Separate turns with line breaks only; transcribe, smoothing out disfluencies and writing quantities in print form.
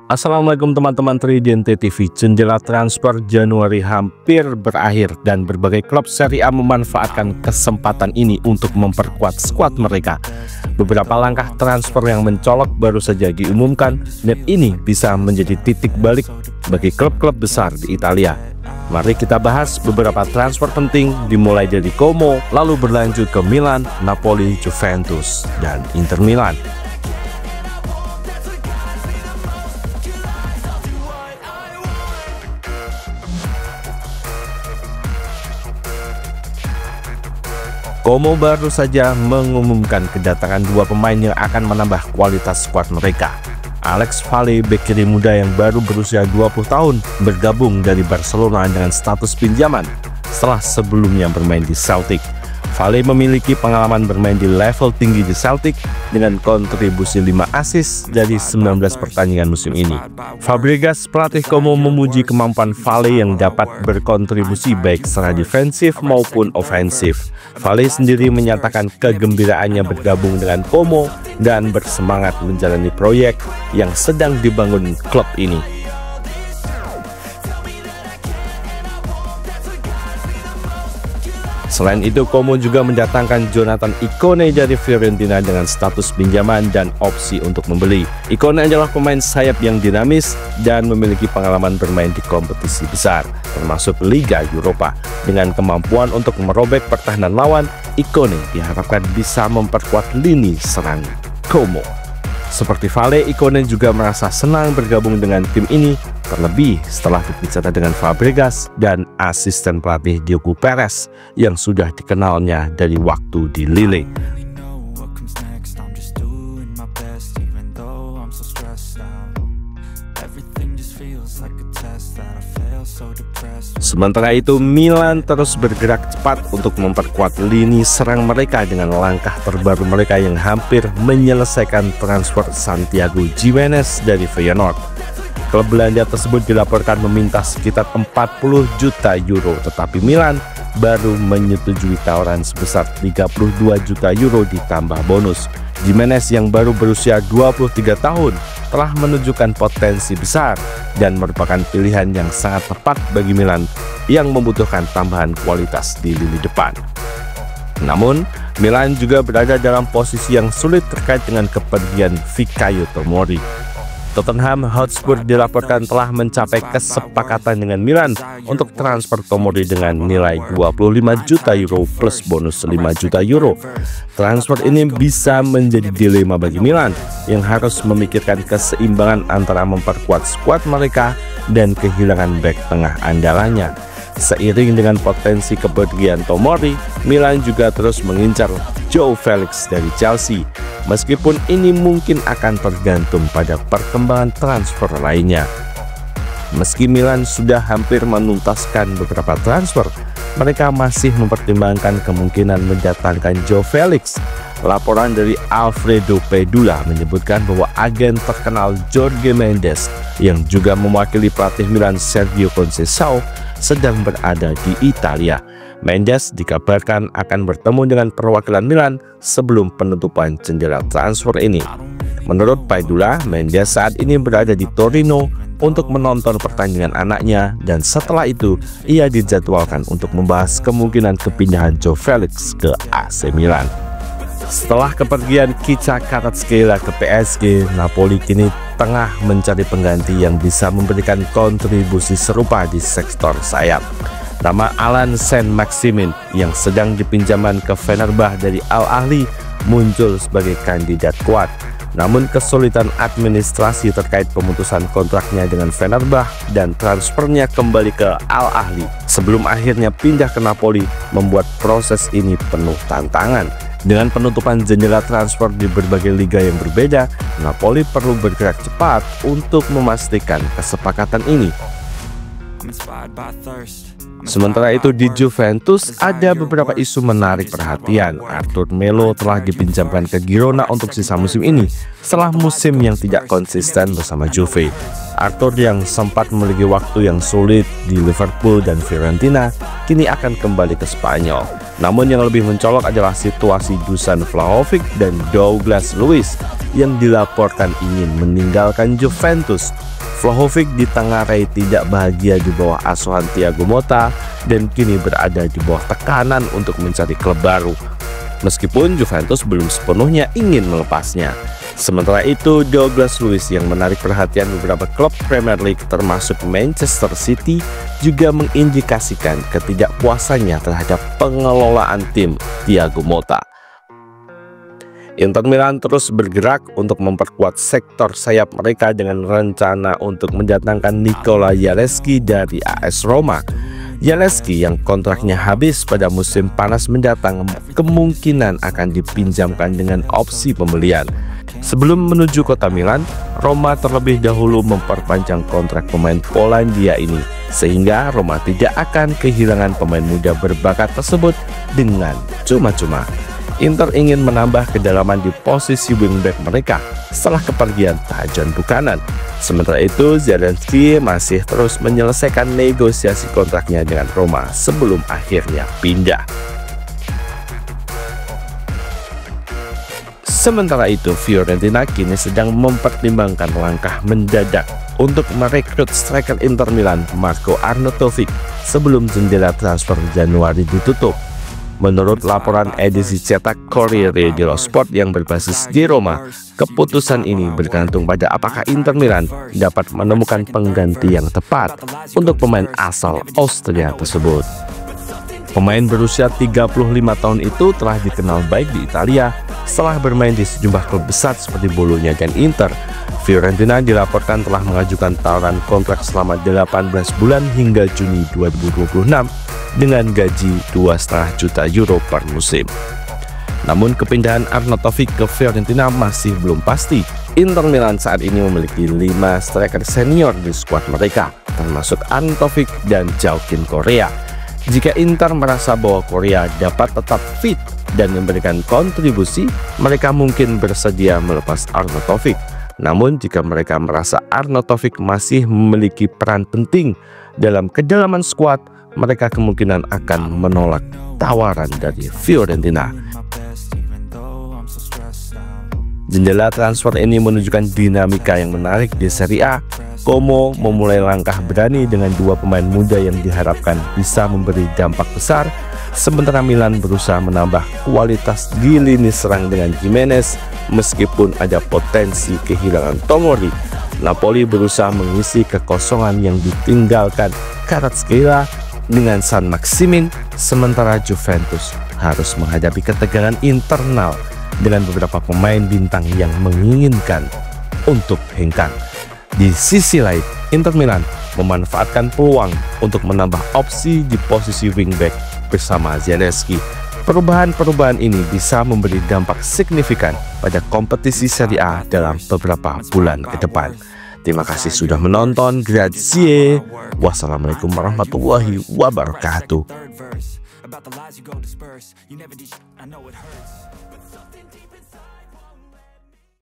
Assalamualaikum teman-teman Tridente TV. Jendela transfer Januari hampir berakhir dan berbagai klub Serie A memanfaatkan kesempatan ini untuk memperkuat skuad mereka. Beberapa langkah transfer yang mencolok baru saja diumumkan dan ini bisa menjadi titik balik bagi klub-klub besar di Italia. Mari kita bahas beberapa transfer penting, dimulai dari Como, lalu berlanjut ke Milan, Napoli, Juventus, dan Inter Milan. Como baru saja mengumumkan kedatangan dua pemain yang akan menambah kualitas skuad mereka. Alex Valle, bek kiri muda yang baru berusia 20 tahun, bergabung dari Barcelona dengan status pinjaman setelah sebelumnya bermain di Celtic. Valle memiliki pengalaman bermain di level tinggi di Celtic dengan kontribusi 5 assist dari 19 pertandingan musim ini. Fabregas, pelatih Como, memuji kemampuan Valle yang dapat berkontribusi baik secara defensif maupun ofensif. Valle sendiri menyatakan kegembiraannya bergabung dengan Como dan bersemangat menjalani proyek yang sedang dibangun klub ini. Selain itu, Como juga mendatangkan Jonathan Ikone dari Fiorentina dengan status pinjaman dan opsi untuk membeli. Ikone adalah pemain sayap yang dinamis dan memiliki pengalaman bermain di kompetisi besar, termasuk Liga Eropa. Dengan kemampuan untuk merobek pertahanan lawan, Ikone diharapkan bisa memperkuat lini serang Como. Seperti Valle, Ikone juga merasa senang bergabung dengan tim ini, terlebih setelah berbicara dengan Fabregas dan asisten pelatih Diogo Perez yang sudah dikenalnya dari waktu di Lille. Sementara itu, Milan terus bergerak cepat untuk memperkuat lini serang mereka dengan langkah terbaru mereka yang hampir menyelesaikan transfer Santiago Gimenez dari Feyenoord. Klub Belanda tersebut dilaporkan meminta sekitar 40 juta euro, tetapi Milan baru menyetujui tawaran sebesar 32 juta euro ditambah bonus. Gimenez yang baru berusia 23 tahun telah menunjukkan potensi besar dan merupakan pilihan yang sangat tepat bagi Milan yang membutuhkan tambahan kualitas di lini depan. Namun, Milan juga berada dalam posisi yang sulit terkait dengan kepergian Fikayo Tomori. Tottenham Hotspur dilaporkan telah mencapai kesepakatan dengan Milan untuk transfer Tomori dengan nilai 25 juta euro plus bonus 5 juta euro. Transfer ini bisa menjadi dilema bagi Milan yang harus memikirkan keseimbangan antara memperkuat skuad mereka dan kehilangan bek tengah andalannya. Seiring dengan potensi kepergian Tomori, Milan juga terus mengincar Joao Felix dari Chelsea. Meskipun ini mungkin akan tergantung pada perkembangan transfer lainnya. Meski Milan sudah hampir menuntaskan beberapa transfer, mereka masih mempertimbangkan kemungkinan mendatangkan Joao Felix. Laporan dari Alfredo Pedula menyebutkan bahwa agen terkenal Jorge Mendes yang juga mewakili pelatih Milan Sergio Conceição sedang berada di Italia. Mendes dikabarkan akan bertemu dengan perwakilan Milan sebelum penutupan jendela transfer ini. Menurut Pedula, Mendes saat ini berada di Torino untuk menonton pertandingan anaknya dan setelah itu ia dijadwalkan untuk membahas kemungkinan kepindahan Joao Felix ke AC Milan. Setelah kepergian Khvicha Kvaratskhelia ke PSG, Napoli kini tengah mencari pengganti yang bisa memberikan kontribusi serupa di sektor sayap. Nama Alan Saint-Maximin yang sedang dipinjaman ke Fenerbahce dari Al Ahly muncul sebagai kandidat kuat. Namun kesulitan administrasi terkait pemutusan kontraknya dengan Fenerbahce dan transfernya kembali ke Al Ahly sebelum akhirnya pindah ke Napoli membuat proses ini penuh tantangan. Dengan penutupan jendela transfer di berbagai liga yang berbeda, Napoli perlu bergerak cepat untuk memastikan kesepakatan ini. Sementara itu di Juventus ada beberapa isu menarik perhatian. Arthur Melo telah dipinjamkan ke Girona untuk sisa musim ini setelah musim yang tidak konsisten bersama Juve. Arthur yang sempat memiliki waktu yang sulit di Liverpool dan Fiorentina kini akan kembali ke Spanyol. Namun yang lebih mencolok adalah situasi Dusan Vlahovic dan Douglas Luiz yang dilaporkan ingin meninggalkan Juventus. Vlahovic ditengarai tidak bahagia di bawah asuhan Thiago Motta dan kini berada di bawah tekanan untuk mencari klub baru. Meskipun Juventus belum sepenuhnya ingin melepasnya. Sementara itu, Douglas Luiz yang menarik perhatian beberapa klub Premier League termasuk Manchester City juga mengindikasikan ketidakpuasannya terhadap pengelolaan tim Thiago Motta. Inter Milan terus bergerak untuk memperkuat sektor sayap mereka dengan rencana untuk mendatangkan Nikola Zalewski dari AS Roma. Zalewski yang kontraknya habis pada musim panas mendatang kemungkinan akan dipinjamkan dengan opsi pembelian. Sebelum menuju kota Milan, Roma terlebih dahulu memperpanjang kontrak pemain Polandia ini, sehingga Roma tidak akan kehilangan pemain muda berbakat tersebut dengan cuma-cuma. Inter ingin menambah kedalaman di posisi wingback mereka setelah kepergian Tajon Buchanan. Sementara itu, Zalewski masih terus menyelesaikan negosiasi kontraknya dengan Roma sebelum akhirnya pindah. Sementara itu, Fiorentina kini sedang mempertimbangkan langkah mendadak untuk merekrut striker Inter Milan Marko Arnautovic sebelum jendela transfer Januari ditutup. Menurut laporan edisi cetak Corriere dello Sport yang berbasis di Roma, keputusan ini bergantung pada apakah Inter Milan dapat menemukan pengganti yang tepat untuk pemain asal Austria tersebut. Pemain berusia 35 tahun itu telah dikenal baik di Italia setelah bermain di sejumlah klub besar seperti Bologna dan Inter. Fiorentina dilaporkan telah mengajukan tawaran kontrak selama 18 bulan hingga Juni 2026 dengan gaji 2,5 juta euro per musim. Namun kepindahan Arnautovic ke Fiorentina masih belum pasti. Inter Milan saat ini memiliki 5 striker senior di skuad mereka, termasuk Arnautovic dan Joaquin Correa. Jika Inter merasa bahwa Correa dapat tetap fit dan memberikan kontribusi, mereka mungkin bersedia melepas Arnautovic. Namun jika mereka merasa Arnautovic masih memiliki peran penting dalam kedalaman skuad, mereka kemungkinan akan menolak tawaran dari Fiorentina. Jendela transfer ini menunjukkan dinamika yang menarik di Serie A. Como memulai langkah berani dengan 2 pemain muda yang diharapkan bisa memberi dampak besar, sementara Milan berusaha menambah kualitas di lini serang dengan Gimenez meskipun ada potensi kehilangan Tomori. Napoli berusaha mengisi kekosongan yang ditinggalkan Kvaratskhelia dengan San Maximin, sementara Juventus harus menghadapi ketegangan internal dengan beberapa pemain bintang yang menginginkan untuk hengkang. Di sisi lain, Inter Milan memanfaatkan peluang untuk menambah opsi di posisi wingback bersama Zalewski. Perubahan-perubahan ini bisa memberi dampak signifikan pada kompetisi Serie A dalam beberapa bulan ke depan. Terima kasih sudah menonton. Grazie. Wassalamualaikum warahmatullahi wabarakatuh.